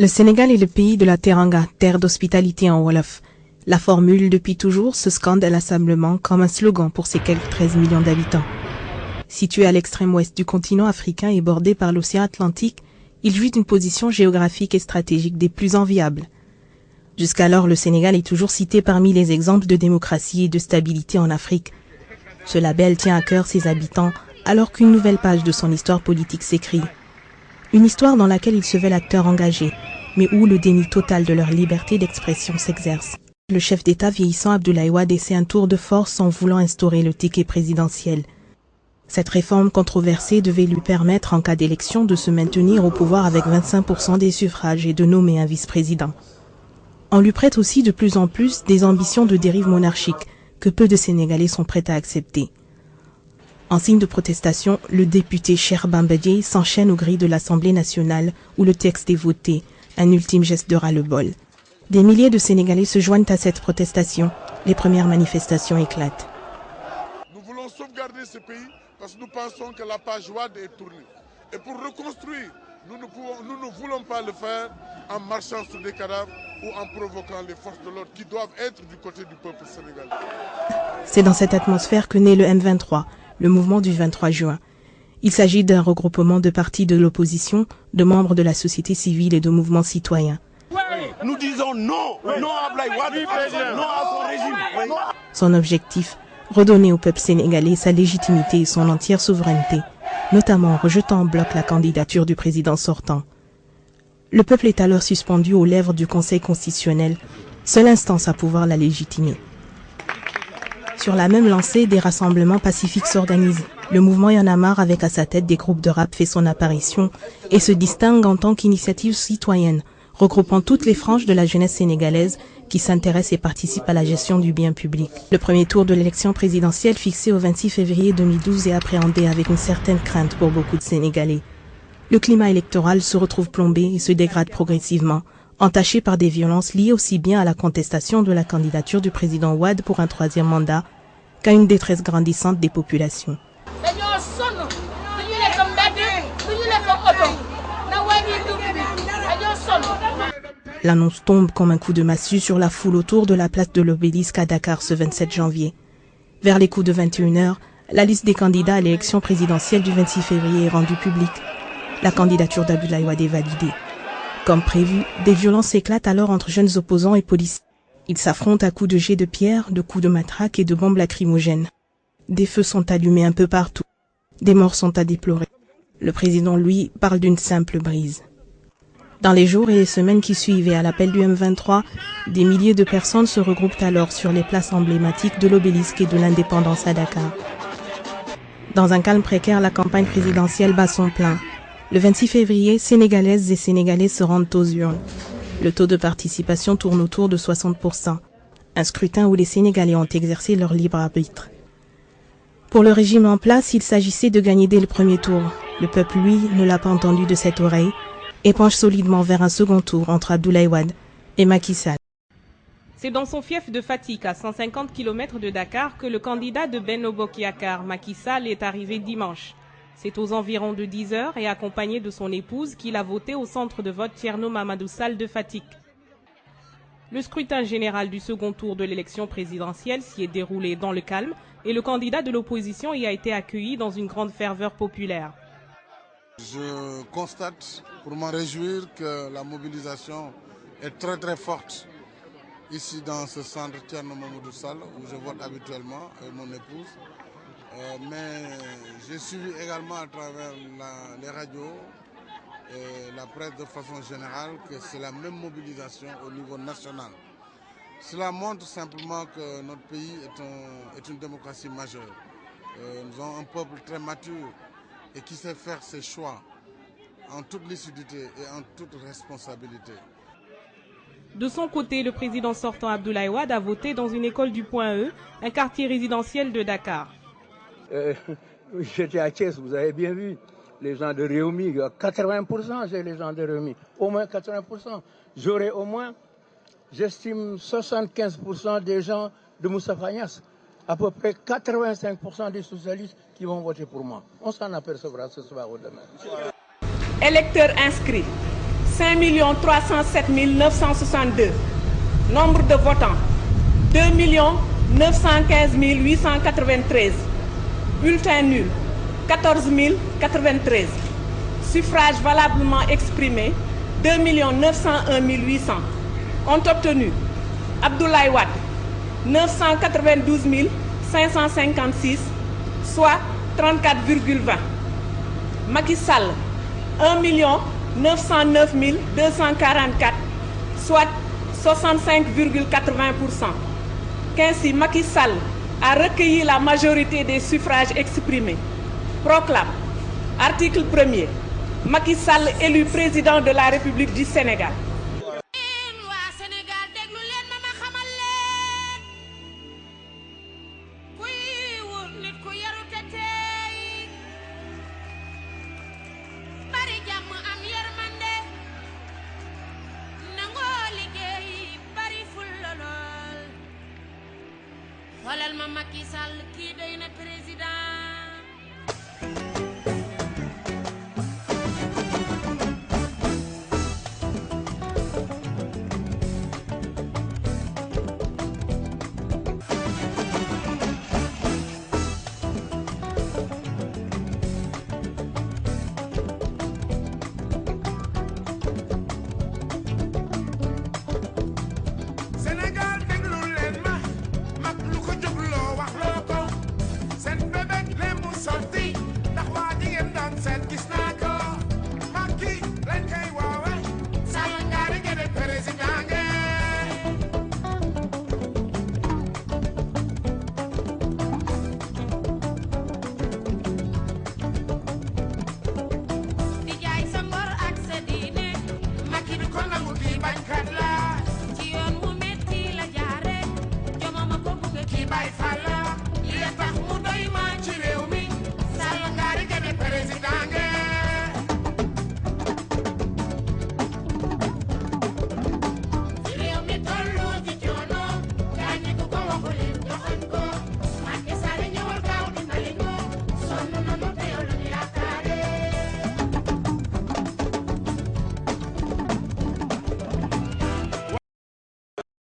Le Sénégal est le pays de la Teranga, terre d'hospitalité en Wolof. La formule depuis toujours se scande inlassablement comme un slogan pour ses quelques 13 millions d'habitants. Situé à l'extrême ouest du continent africain et bordé par l'océan Atlantique, il jouit d'une position géographique et stratégique des plus enviables. Jusqu'alors, le Sénégal est toujours cité parmi les exemples de démocratie et de stabilité en Afrique. Ce label tient à cœur ses habitants alors qu'une nouvelle page de son histoire politique s'écrit. Une histoire dans laquelle il se veut l'acteur engagé, mais où le déni total de leur liberté d'expression s'exerce. Le chef d'État vieillissant Abdoulaye Wade essaie un tour de force en voulant instaurer le ticket présidentiel. Cette réforme controversée devait lui permettre, en cas d'élection, de se maintenir au pouvoir avec 25% des suffrages et de nommer un vice-président. On lui prête aussi de plus en plus des ambitions de dérive monarchique que peu de Sénégalais sont prêts à accepter. En signe de protestation, le député Cheikh Bamba Dièye s'enchaîne aux grilles de l'Assemblée nationale où le texte est voté, un ultime geste de ras-le-bol. Des milliers de Sénégalais se joignent à cette protestation. Les premières manifestations éclatent. Nous voulons sauvegarder ce pays parce que nous pensons que la page Wade est tournée. Et pour reconstruire, nous ne voulons pas le faire en marchant sur des cadavres ou en provoquant les forces de l'ordre qui doivent être du côté du peuple sénégalais. C'est dans cette atmosphère que naît le M23, le mouvement du 23 juin. Il s'agit d'un regroupement de partis de l'opposition, de membres de la société civile et de mouvements citoyens. Nous disons non, non à Abdoulaye Wade, non à son régime. Son objectif, redonner au peuple sénégalais sa légitimité et son entière souveraineté, notamment en rejetant en bloc la candidature du président sortant. Le peuple est alors suspendu aux lèvres du Conseil constitutionnel, seule instance à pouvoir la légitimer. Sur la même lancée, des rassemblements pacifiques s'organisent. Le mouvement Y en a marre, avec à sa tête des groupes de rap, fait son apparition et se distingue en tant qu'initiative citoyenne, regroupant toutes les franges de la jeunesse sénégalaise qui s'intéressent et participent à la gestion du bien public. Le premier tour de l'élection présidentielle fixé au 26 février 2012 est appréhendé avec une certaine crainte pour beaucoup de Sénégalais. Le climat électoral se retrouve plombé et se dégrade progressivement, entaché par des violences liées aussi bien à la contestation de la candidature du président Wade pour un troisième mandat qu'à une détresse grandissante des populations. L'annonce tombe comme un coup de massue sur la foule autour de la place de l'Obélisque à Dakar ce 27 janvier. Vers les coups de 21h, la liste des candidats à l'élection présidentielle du 26 février est rendue publique. La candidature d'Abdoulaye Wade est validée. Comme prévu, des violences éclatent alors entre jeunes opposants et policiers. Ils s'affrontent à coups de jets de pierre, de coups de matraque et de bombes lacrymogènes. Des feux sont allumés un peu partout. Des morts sont à déplorer. Le président, lui, parle d'une simple brise. Dans les jours et les semaines qui suivent et à l'appel du M23, des milliers de personnes se regroupent alors sur les places emblématiques de l'Obélisque et de l'Indépendance à Dakar. Dans un calme précaire, la campagne présidentielle bat son plein. Le 26 février, Sénégalaises et Sénégalais se rendent aux urnes. Le taux de participation tourne autour de 60%. Un scrutin où les Sénégalais ont exercé leur libre arbitre. Pour le régime en place, il s'agissait de gagner dès le premier tour. Le peuple, lui, ne l'a pas entendu de cette oreille et penche solidement vers un second tour entre Abdoulaye Wade et Macky Sall. C'est dans son fief de Fatick, à 150 km de Dakar, que le candidat de Benno Bokk Yakaar, Macky Sall, est arrivé dimanche. C'est aux environs de 10 heures et accompagné de son épouse qu'il a voté au centre de vote Thierno Mamadou Sall de Fatick. Le scrutin général du second tour de l'élection présidentielle s'y est déroulé dans le calme et le candidat de l'opposition y a été accueilli dans une grande ferveur populaire. Je constate, pour m'en réjouir, que la mobilisation est très forte ici dans ce centre Thierno Mamadou Sall où je vote habituellement avec mon épouse. Mais j'ai suivi également à travers les radios et la presse de façon générale que c'est la même mobilisation au niveau national. Cela montre simplement que notre pays est une démocratie majeure. Nous avons un peuple très mature et qui sait faire ses choix en toute lucidité et en toute responsabilité. De son côté, le président sortant Abdoulaye Wade a voté dans une école du Point E, un quartier résidentiel de Dakar. J'étais à Thiès, vous avez bien vu, les gens de Réumi, 80% c'est les gens de Réumi, au moins 80%. J'aurai au moins, j'estime 75% des gens de Moustapha Niasse, à peu près 85% des socialistes qui vont voter pour moi. On s'en apercevra ce soir ou demain. Électeurs inscrits, 5 307 962. Nombre de votants 2 915 893. Bulletin nul 14 093. Suffrage valablement exprimé 2 901 800. Ont obtenu Abdoulaye Wade 992 556, soit 34,20. Macky Sall 1 909 244, soit 65,80%. Qu'ainsi Macky Sall a recueilli la majorité des suffrages exprimés. Proclame. Article 1er. Macky Sall élu président de la République du Sénégal. Xoolal ma Macky Sall kii doy na président